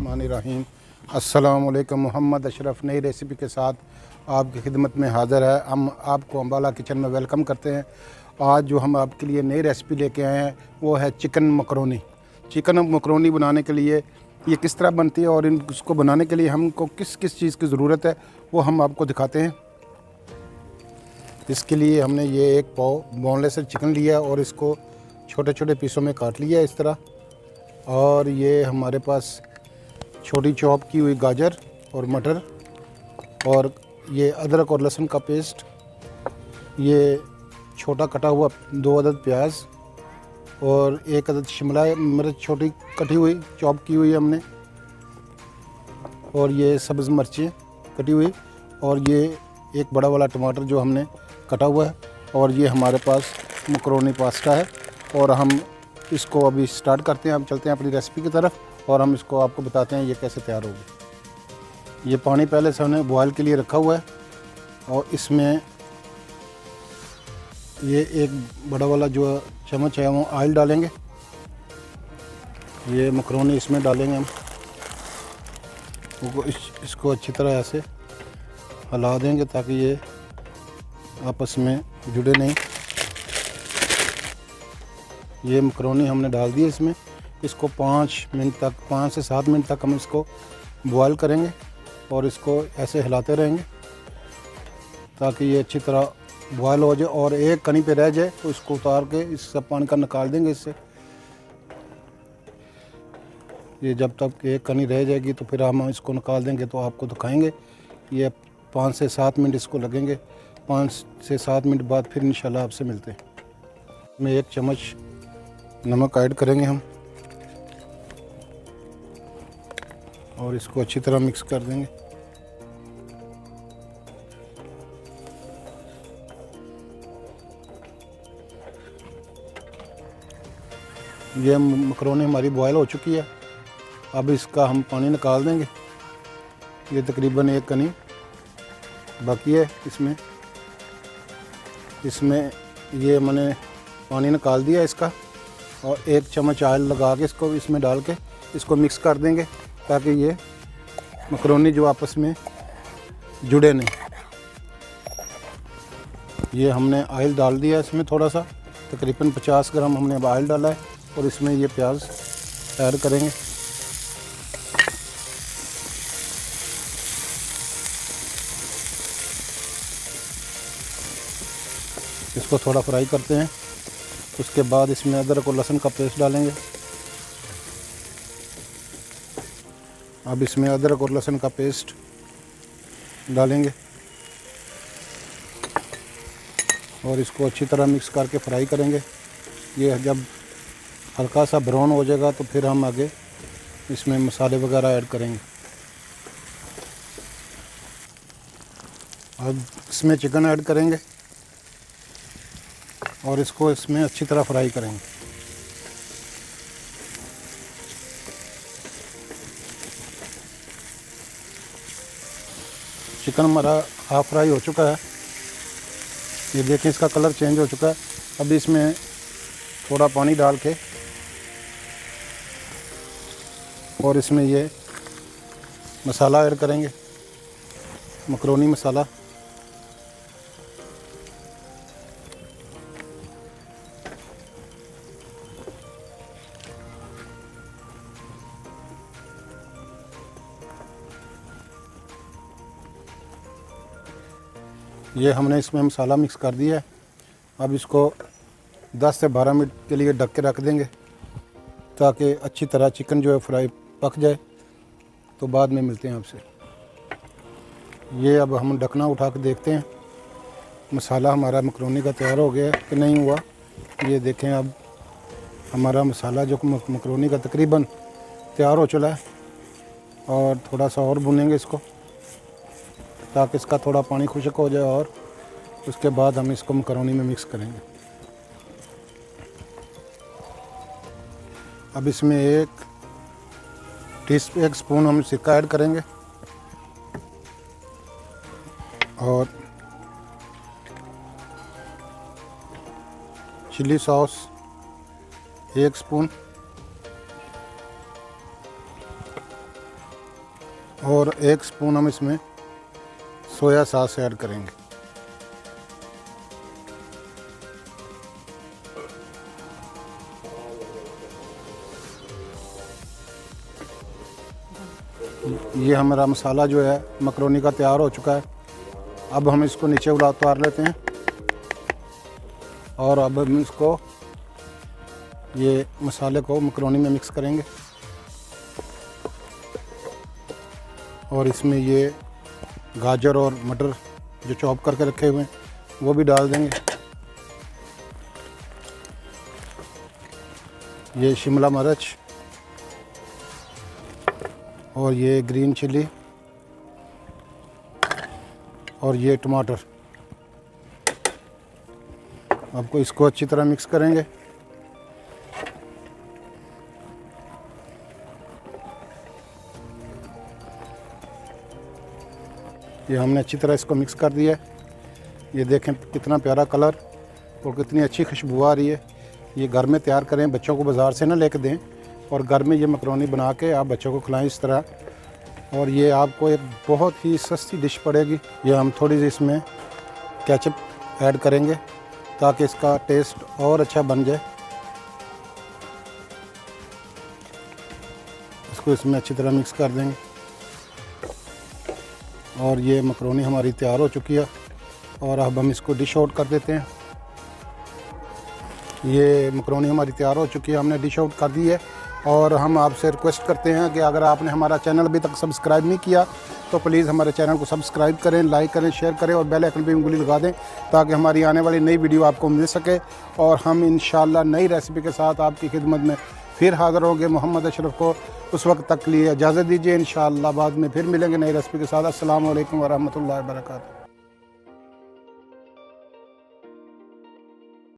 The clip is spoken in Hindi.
बिस्मिल्लाहिर्रहमानिर्रहीम। अस्सलाम वालेकुम। मोहम्मद अशरफ नई रेसिपी के साथ आपकी खिदमत में हाज़िर है। हम आपको अम्बाला किचन में वेलकम करते हैं। आज जो हम आपके लिए नई रेसिपी लेके आए हैं वो है चिकन मकरोनी। चिकन मकरोनी बनाने के लिए ये किस तरह बनती है और इसको बनाने के लिए हमको किस किस चीज़ की ज़रूरत है वो हम आपको दिखाते हैं। इसके लिए हमने ये एक पाव बोनलेस चिकन लिया और इसको छोटे छोटे पीसों में काट लिया इस तरह। और ये हमारे पास छोटी चॉप की हुई गाजर और मटर, और ये अदरक और लहसुन का पेस्ट, ये छोटा कटा हुआ 2 अदद प्याज और 1 अदद शिमला मिर्च छोटी कटी हुई चॉप की हुई हमने, और ये सब्ज़ मिर्चें कटी हुई, और ये एक बड़ा वाला टमाटर जो हमने कटा हुआ है, और ये हमारे पास मकरोनी पास्ता है। और हम इसको अभी स्टार्ट करते हैं। हम चलते हैं अपनी रेसिपी की तरफ और हम इसको आपको बताते हैं ये कैसे तैयार होगी। ये पानी पहले से हमने बॉयल के लिए रखा हुआ है और इसमें ये एक बड़ा वाला जो चम्मच है वो ऑयल डालेंगे। ये मकरोनी इसमें डालेंगे हम, इसको अच्छी तरह ऐसे हिला देंगे ताकि ये आपस में जुड़े नहीं। ये मकरोनी हमने डाल दी इसमें। इसको 5 से 7 मिनट तक हम इसको बॉयल करेंगे और इसको ऐसे हिलाते रहेंगे ताकि ये अच्छी तरह बॉयल हो जाए। और एक कनी पे रह जाए तो इसको उतार के इस सब पानी का निकाल देंगे इससे। ये जब तक एक कनी रह जाएगी तो फिर हम इसको निकाल देंगे तो आपको दिखाएंगे। ये 5 से 7 मिनट इसको लगेंगे। 5 से 7 मिनट बाद फिर इंशाल्लाह आपसे मिलते हैं। इसमें 1 चम्मच नमक ऐड करेंगे हम और इसको अच्छी तरह मिक्स कर देंगे। ये मकरोनी हमारी बॉयल हो चुकी है। अब इसका हम पानी निकाल देंगे। ये तकरीबन 1 कनी बाकी है इसमें ये मैंने पानी निकाल दिया इसका, और 1 चम्मच ऑयल लगा के इसको इसमें डाल के इसको मिक्स कर देंगे ताकि ये मकरोनी जो आपस में जुड़े नहीं। ये हमने ऑयल डाल दिया इसमें थोड़ा सा, तकरीबन 50 ग्राम हमने अब ऑयल डाला है, और इसमें ये प्याज ऐड करेंगे। इसको थोड़ा फ्राई करते हैं। उसके बाद इसमें अदरक और लहसुन का पेस्ट डालेंगे। अब इसमें अदरक और लहसुन का पेस्ट डालेंगे और इसको अच्छी तरह मिक्स करके फ्राई करेंगे। ये जब हल्का सा ब्राउन हो जाएगा तो फिर हम आगे इसमें मसाले वगैरह ऐड करेंगे। अब इसमें चिकन ऐड करेंगे और इसको इसमें अच्छी तरह फ्राई करेंगे। चिकन हमारा हाफ फ्राई हो चुका है। ये देखें इसका कलर चेंज हो चुका है। अभी इसमें थोड़ा पानी डाल के और इसमें ये मसाला ऐड करेंगे, मकरोनी मसाला। ये हमने इसमें मसाला मिक्स कर दिया है। अब इसको 10 से 12 मिनट के लिए ढक के रख देंगे ताकि अच्छी तरह चिकन जो है फ्राई पक जाए। तो बाद में मिलते हैं आपसे। ये अब हम ढकना उठा के देखते हैं मसाला हमारा मकरोनी का तैयार हो गया कि नहीं हुआ। ये देखें अब हमारा मसाला जो मकरोनी का तकरीबन तैयार हो चला है, और थोड़ा सा और भुनेंगे इसको ताकि इसका थोड़ा पानी खुश्क हो जाए, और उसके बाद हम इसको मकरोनी में मिक्स करेंगे। अब इसमें 1 स्पून हम सिरका ऐड करेंगे और चिली सॉस 1 स्पून, और 1 स्पून हम इसमें सोया सॉस ऐड करेंगे। ये हमारा मसाला जो है मकरोनी का तैयार हो चुका है। अब हम इसको नीचे उतार लेते हैं और अब हम इसको ये मसाले को मकरोनी में मिक्स करेंगे और इसमें ये गाजर और मटर जो चॉप करके रखे हुए हैं वो भी डाल देंगे। ये शिमला मिर्च और ये ग्रीन चिली और ये टमाटर। आपको इसको अच्छी तरह मिक्स करेंगे। ये हमने अच्छी तरह इसको मिक्स कर दिया है। ये देखें कितना प्यारा कलर और कितनी अच्छी खुशबू आ रही है। ये घर में तैयार करें, बच्चों को बाज़ार से ना लेके दें और घर में ये मकरोनी बना के आप बच्चों को खिलाएं इस तरह। और ये आपको एक बहुत ही सस्ती डिश पड़ेगी। ये हम थोड़ी सी इसमें केचप ऐड करेंगे ताकि इसका टेस्ट और अच्छा बन जाए। इसको इसमें अच्छी तरह मिक्स कर देंगे और ये मकरोनी हमारी तैयार हो चुकी है। और अब हम इसको डिश आउट कर देते हैं। ये मकरोनी हमारी तैयार हो चुकी है, हमने डिश आउट कर दी है। और हम आपसे रिक्वेस्ट करते हैं कि अगर आपने हमारा चैनल अभी तक सब्सक्राइब नहीं किया तो प्लीज़ हमारे चैनल को सब्सक्राइब करें, लाइक करें, शेयर करें और बेल आइकन पे उंगली लगा दें ताकि हमारी आने वाली नई वीडियो आपको मिल सके। और हम इंशाल्लाह नई रेसिपी के साथ आपकी खिदमत में फिर हाज़िर होंगे। मोहम्मद अशरफ को उस वक्त तक लिए इजाज़त दीजिए। इंशाल्लाह बाद में फिर मिलेंगे नई रेसिपी के साथ। अस्सलाम वालेकुम व रहमतुल्लाहि व बरकातहू।